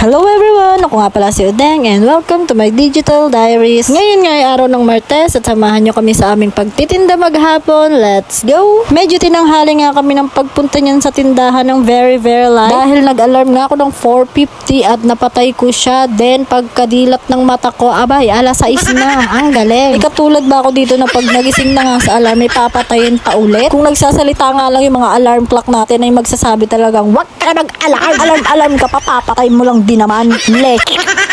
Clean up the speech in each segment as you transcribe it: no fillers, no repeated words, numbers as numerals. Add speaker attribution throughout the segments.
Speaker 1: Hello everyone! Ako nga pala si Udeng and welcome to my digital diaries. Ngayon nga ay araw ng Martes at samahan nyo kami sa aming pagtitinda maghapon. Let's go! Medyo tinanghali nga kami ng pagpunta niyan sa tindahan ng very light dahil nag-alarm nga ako ng 4:50 at napatay ko siya. Then pagkadilat ng mata ko, abay, alas 6 na. Ang galing! Ikatulad ba ako dito na pag nagising na nga sa alarm, may papatayin pa ulit? Kung nagsasalita nga lang yung mga alarm clock natin ay magsasabi talagang, wag ka mag-alarm! Alarm ka pa, papatay mo lang di naman. Lek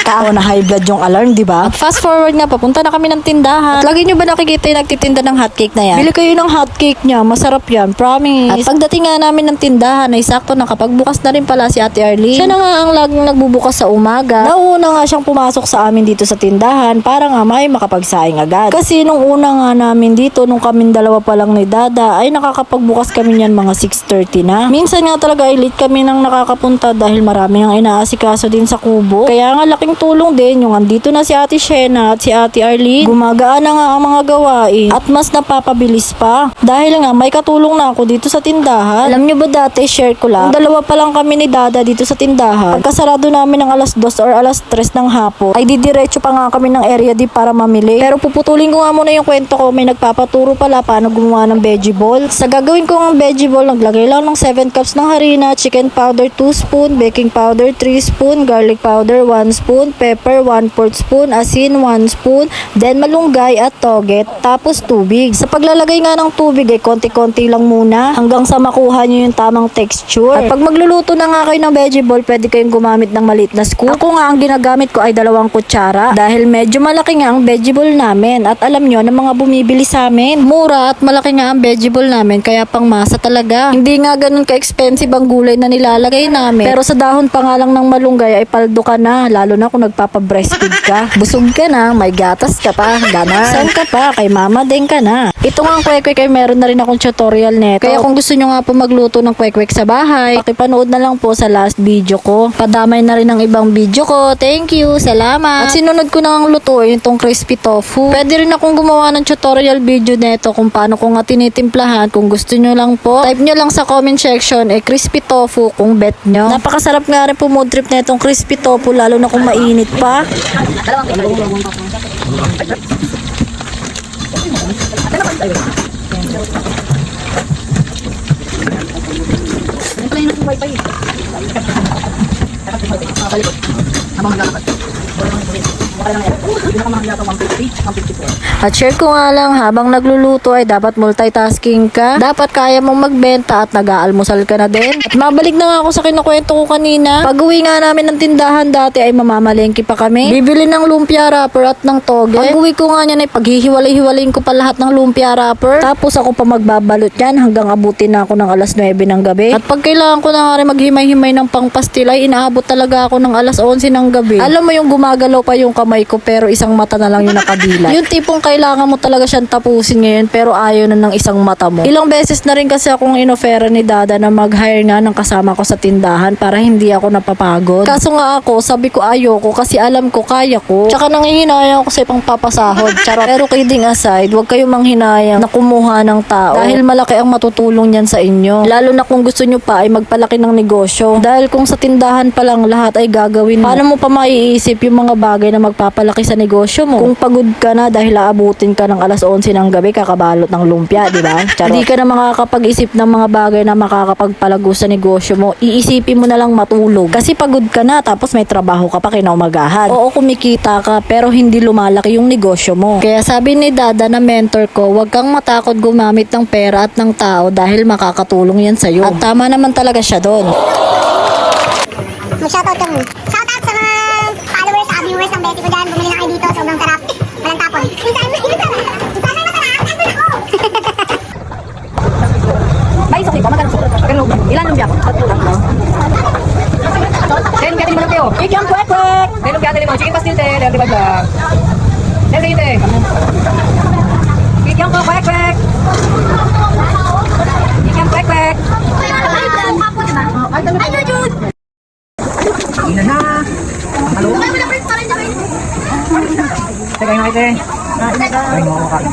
Speaker 1: ka o na high blood yung alarm, di ba? Fast forward nga, papunta na kami ng tindahan. At lagi nyo ba nakikita yung nagtitinda ng hotcake na yan? Bili kayo ng hotcake niya, masarap yan, promise. At pagdating nga namin ng tindahan, ay sakto nakapagbukas na rin pala si Ate Arlene. Siya na nga ang laging nagbubukas sa umaga. Nauna nga siyang pumasok sa amin dito sa tindahan para nga may makapagsaing agad. Kasi nung una nga namin dito, nung kaming dalawa pa lang ni Dada, ay nakakapagbukas kami niyan mga 6:30 na. Minsan nga talaga ay late kami nang nakakapunta dahil marami ang inaasikaso din sa kubo. Kaya nga laking tulong din yung andito na si Ate Shena at si Ate Arlene. Gumagaan na nga ang mga gawain at mas napapabilis pa. Dahil nga may katulong na ako dito sa tindahan. Alam nyo ba dati, share ko lang, dalawa pa lang kami ni Dada dito sa tindahan. Pagkasarado namin ng alas 2 or alas 3 ng hapon, ay didiretso pa nga kami ng area di para mamili. Pero puputulin ko nga muna yung kwento ko. May nagpapaturo pala paano gumawa ng veggie ball. Sa gagawin ko ng veggie ball, naglagay lang ng 7 cups ng harina, chicken powder 2 spoon, baking powder 3 spoon, garlic powder 1 spoon, pepper 1/4 spoon, asin 1 spoon, then malunggay at toget, tapos tubig. Sa paglalagay nga ng tubig ay konti-konti lang muna hanggang sa makuha nyo yung tamang texture. At pag magluluto na nga kayo ng veggie ball, pwede kayong gumamit ng maliit na scoop. Ako nga ang ginagamit ko ay 2 kutsara dahil medyo malaki nga ang veggie ball namin. At alam nyo, ng mga bumibili sa amin, mura at malaki nga ang veggie ball namin kaya pang masa talaga. Hindi nga ganun ka-expensive ang gulay na nilalagay namin. Pero sa dahon pa nga lang ng malunggay ay paldo ka na, lalo na kung nagpapa-breastfeed ka. Busog ka na, may gatas ka pa, gana. Saan ka pa? Kay mama din ka na. Ito nga ang kwek-kwek ay meron na rin akong tutorial neto. Kaya kung gusto nyo nga po magluto ng kwek-kwek sa bahay, pakipanood na lang po sa last video ko. Padamay na rin ang ibang video ko. Thank you, salamat. At sinunod ko na ang lutuin itong crispy tofu. Pwede rin akong gumawa ng tutorial video neto kung paano ko nga tinitimplahan. Kung gusto nyo lang po, type nyo lang sa comment section crispy tofu kung bet nyo. Napakasarap nga rin po mood trip na itong crispy tofu, lalo na kung mainit pa. At share ko nga lang, habang nagluluto ay dapat multitasking ka. Dapat kaya mong magbenta at nag-aalmusal ka na din. At mabalik na nga ako sa kinukwento ko kanina. Pag-uwi nga namin ng tindahan dati ay mamamalengke pa kami. Bibili ng lumpia wrapper at ng toge. Pag-uwi ko nga niyan ay paghihiwalay-hiwalayin ko pa lahat ng lumpia wrapper. Tapos ako pa magbabalot yan hanggang abutin na ako ng alas 9 ng gabi. At pag kailangan ko na nga rin maghimay-himay ng pangpastil ay inaabot talaga ako ng alas 11 ng gabi. Alam mo yung gumagalaw pa yung kamay ko pero isang mata na lang yung nakadilat. Yung tipong kailangan mo talaga siyang tapusin ngayon pero ayaw na ng isang mata mo. Ilang beses na rin kasi akong inofera ni Dada na mag-hire nga ng kasama ko sa tindahan para hindi ako napapagod. Kaso nga ako, sabi ko ayoko kasi alam ko kaya ko. Tsaka nanghihinayang ako sa ipang papasahod. Charot. Pero kidding aside, huwag kayong manghinayang na kumuha ng tao dahil malaki ang matutulong niyan sa inyo. Lalo na kung gusto nyo pa ay magpalaki ng negosyo. Dahil kung sa tindahan pa lang lahat ay gagawin mo, paano mo pa maiisip yung mga bagay na magpapalaki sa negosyo mo? Kung pagod ka na dahil aabutin ka ng alas 11 ng gabi kakabalot ng lumpia, di ba? Hindi ka na makakapag-isip ng mga bagay na makakapagpalago sa negosyo mo. Iisipin mo na lang matulog. Kasi pagod ka na tapos may trabaho ka pa kinaumagahan. Oo, kumikita ka pero hindi lumalaki yung negosyo mo. Kaya sabi ni Dada na mentor ko, huwag kang matakot gumamit ng pera at ng tao dahil makakatulong yan sa'yo. At tama naman talaga siya doon.
Speaker 2: Mag-shoutout ka mo. Shoutout sa mga followers, viewers ng Betty ko dyan. Bumili na kayo dito. Sobrang sarap. Walang tapon. Saan masarap? Nandun ako!
Speaker 3: Bay, sorry ba? Magkano? Pero ilan lumpia? Tatlo lang. Then, kaya mo lang kayo. Ikyang kwek-kwek! Then, lumpia din mo. Chicken pastil te. Then, diba ba? Then, sige te. Ikyang kwek-kwek! Ikyang kwek-kwek! Ay, Jude! Ina na! Halo? Teka, ina kayo te. Ay, mo ako kakain.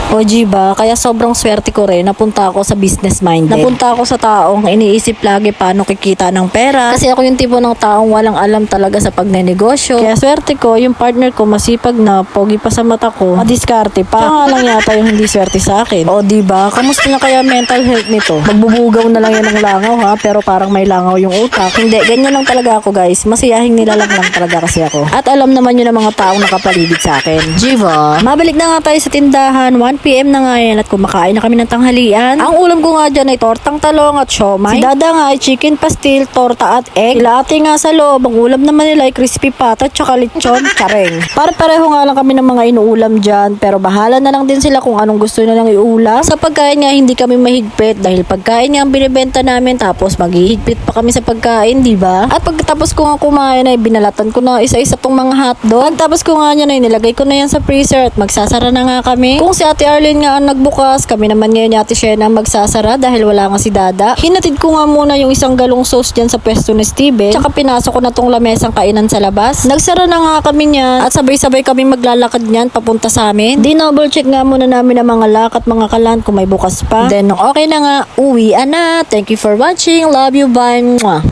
Speaker 1: O ba, kaya sobrang swerte ko rin. Napunta ako sa business minded. Napunta ako sa taong iniisip lagi paano kikita ng pera. Kasi ako yung tipo ng taong walang alam talaga sa pagnenegosyo. Kaya swerte ko, yung partner ko masipag na, pogi pa sa mata ko, madiskarte pa. Siya nga lang yata yung hindi swerte sa akin. O ba, kamusta na kaya mental health nito? Magbubugaw na lang yan ng langaw ha, pero parang may langaw yung utak. Hindi, ganyan lang talaga ako guys. Masiyahing nilalang lang talaga kasi ako. At alam naman yun ng mga taong nakapaligid sa akin. Jiva, mabalik na nga tayo sa tindahan. 1 PM na nga yan at kumakain na kami ng tanghalian. Ang ulam ko nga dyan ay tortang talong at siomay. Si Dada nga ay chicken pastil, torta at egg. Sila ate nga sa loob. Ang ulam naman nila ay crispy pata at saka lechon, kareng. Pareho nga lang kami ng mga inuulam dyan. Pero bahala na lang din sila kung anong gusto nilang iulam. Sa pagkain nga hindi kami mahigpit dahil pagkain nga ang binibenta namin tapos maghihigpit pa kami sa pagkain, di ba? At pagkatapos ko nga kumain ay binalatan ko na isa-isa tong mga hotdog. Pagkatapos ko nga niyan ay nilagay ko na yan sa freezer at magsasara na nga kami. Kung si Ate Arlene nga ang nagbukas, kami naman ngayon ni Ate Shena ang magsasara dahil wala nga si Dada. Hinatid ko nga muna yung isang galong sauce dyan sa pwesto ni Steven. Tsaka pinasok ko na tong lamesang kainan sa labas. Nagsara na nga kami niyan at sabay-sabay kami maglalakad niyan papunta sa amin. Double check nga muna namin ang mga lock at mga kalan kung may bukas pa. Then okay na nga, uwian na. Thank you for watching. Love you. Bye. Mwah.